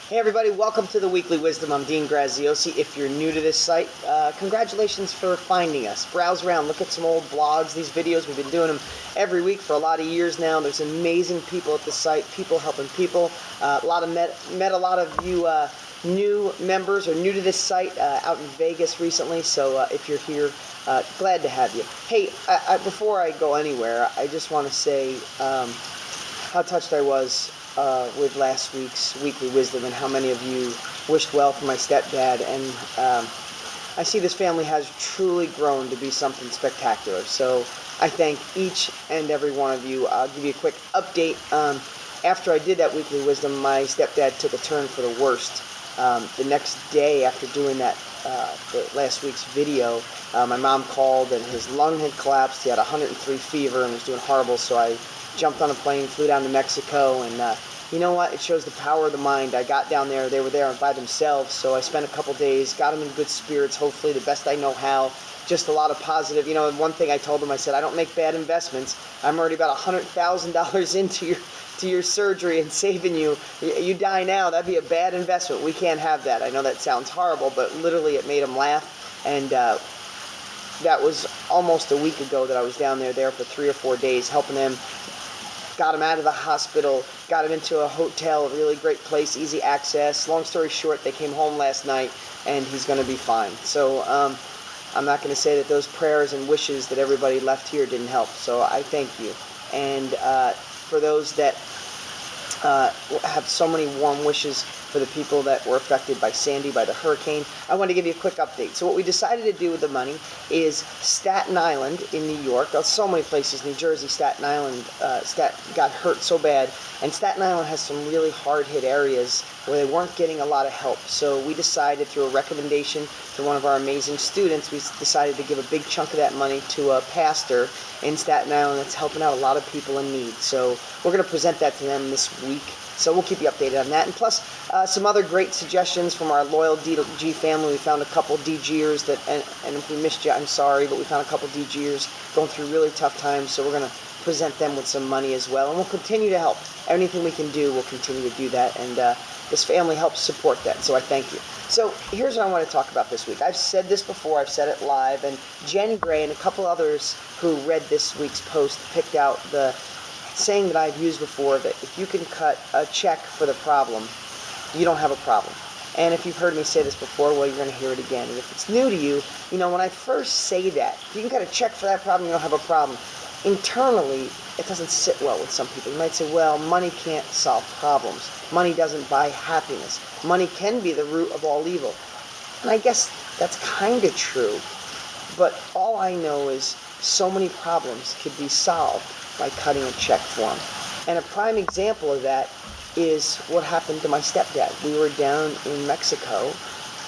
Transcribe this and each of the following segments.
Hey everybody, welcome to the Weekly Wisdom. I'm Dean Graziosi. If you're new to this site, congratulations for finding us. Browse around, look at some old blogs, these videos. We've been doing them every week for a lot of years now. There's amazing people at the site, people helping people. Met a lot of you new members or new to this site out in Vegas recently, so if you're here, glad to have you. Hey, before I go anywhere, I just want to say how touched I was with last week's Weekly Wisdom and how many of you wished well for my stepdad. And I see this family has truly grown to be something spectacular. So I thank each and every one of you. I'll give you a quick update. After I did that Weekly Wisdom, my stepdad took a turn for the worst. The next day after doing that, the last week's video, my mom called and his lung had collapsed. He had 103 fever and was doing horrible, so I jumped on a plane, flew down to Mexico, and you know what? It shows the power of the mind. I got down there. They were there by themselves, so I spent a couple days, got them in good spirits, hopefully the best I know how. Just a lot of positive. You know, one thing I told them, I said, I don't make bad investments. I'm already about $100,000 into your surgery and saving you. You die now, that'd be a bad investment. We can't have that. I know that sounds horrible, but literally it made them laugh. And that was almost a week ago that I was down there for 3 or 4 days helping them. Got him out of the hospital, got him into a hotel, a really great place, easy access. Long story short, they came home last night, and he's going to be fine. So I'm not going to say that those prayers and wishes that everybody left here didn't help. So I thank you. And for those that have so many warm wishes for the people that were affected by Sandy, by the hurricane, I want to give you a quick update. So what we decided to do with the money is Staten Island in New York, so many places, New Jersey, Staten Island, got hurt so bad, and Staten Island has some really hard-hit areas where they weren't getting a lot of help. So we decided, through a recommendation to one of our amazing students, we decided to give a big chunk of that money to a pastor in Staten Island that's helping out a lot of people in need. So we're going to present that to them this week. So we'll keep you updated on that. And plus, some other great suggestions from our loyal DG family. We found a couple DGers that, and if we missed you, I'm sorry, but we found a couple DGers going through really tough times. So we're going to present them with some money as well. And we'll continue to help. Anything we can do, we'll continue to do that. And this family helps support that. So I thank you. So here's what I want to talk about this week. I've said this before. I've said it live. And Jen Gray and a couple others who read this week's post picked out the saying that I've used before, that if you can cut a check for the problem, you don't have a problem. And if you've heard me say this before, well, you're going to hear it again. And if it's new to you, you know, when I first say that, if you can cut a check for that problem, you don't have a problem. Internally, it doesn't sit well with some people. You might say, well, money can't solve problems. Money doesn't buy happiness. Money can be the root of all evil. And I guess that's kind of true. But all I know is so many problems could be solved by cutting a check for them. And a prime example of that is what happened to my stepdad. We were down in Mexico,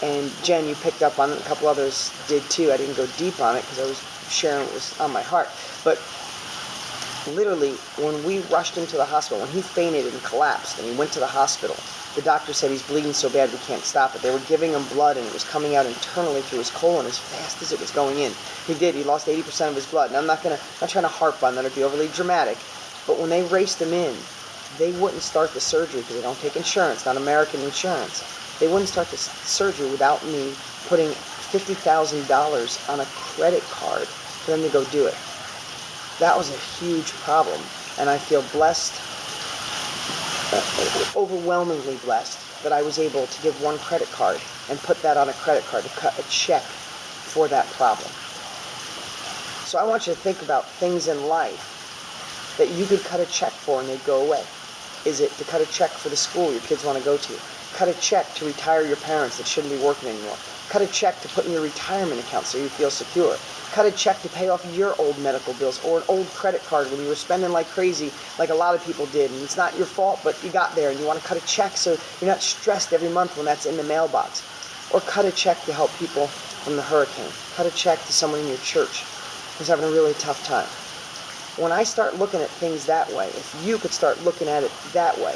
and Jen, you picked up on it, a couple others did too. I didn't go deep on it because I was sharing what was on my heart. But literally, when we rushed him to the hospital, when he fainted and collapsed and he went to the hospital, the doctor said he's bleeding so bad we can't stop it. They were giving him blood, and it was coming out internally through his colon as fast as it was going in. He did. He lost 80% of his blood. And I'm not trying to harp on that or be overly dramatic, but when they raced him in, they wouldn't start the surgery because they don't take insurance, not American insurance. They wouldn't start the surgery without me putting $50,000 on a credit card for them to go do it. That was a huge problem, and I feel blessed, overwhelmingly blessed, that I was able to give one credit card and put that on a credit card to cut a check for that problem. So I want you to think about things in life that you could cut a check for and they'd go away. Is it to cut a check for the school your kids want to go to? Cut a check to retire your parents that shouldn't be working anymore? Cut a check to put in your retirement account so you feel secure? Cut a check to pay off your old medical bills, or an old credit card when you were spending like crazy, like a lot of people did, and it's not your fault, but you got there and you want to cut a check so you're not stressed every month when that's in the mailbox. Or cut a check to help people from the hurricane. Cut a check to someone in your church who's having a really tough time. When I start looking at things that way, if you could start looking at it that way,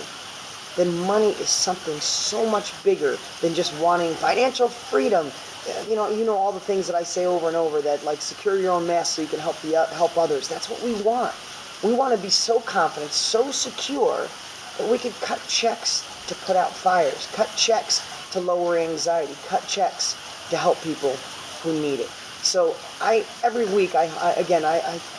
then money is something so much bigger than just wanting financial freedom. You know all the things that I say over and over, that like secure your own mess so you can help others. That's what we want. We want to be so confident, so secure But we could cut checks to put out fires, cut checks to lower anxiety, cut checks to help people who need it. So every week, I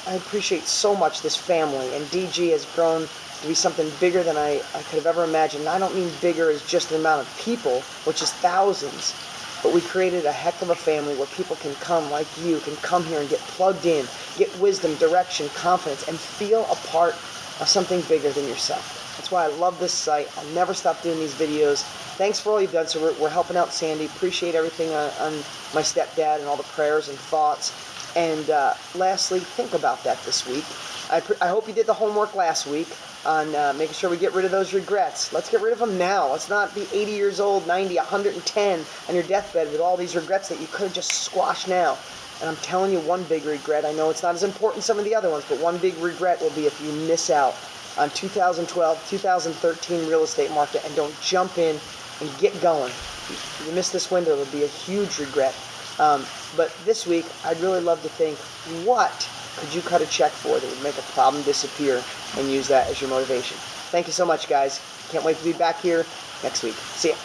appreciate so much this family, and DG has grown to be something bigger than I could have ever imagined. And I don't mean bigger as just the amount of people, which is thousands, but we created a heck of a family where people can come, like you, can come here and get plugged in, get wisdom, direction, confidence, and feel a part of something bigger than yourself. That's why I love this site. I'll never stop doing these videos. Thanks for all you've done. So we're helping out Sandy. Appreciate everything on my stepdad and all the prayers and thoughts. And lastly, think about that this week. I hope you did the homework last week on making sure we get rid of those regrets. Let's get rid of them now. Let's not be 80 years old, 90, 110 on your deathbed with all these regrets that you could have just squashed now. And I'm telling you one big regret. I know it's not as important as some of the other ones, but one big regret will be if you miss out on 2012, 2013 real estate market and don't jump in and get going. If you miss this window, it'll be a huge regret. But this week, I'd really love to think, what could you cut a check for that would make a problem disappear, and use that as your motivation? Thank you so much, guys. Can't wait to be back here next week. See ya.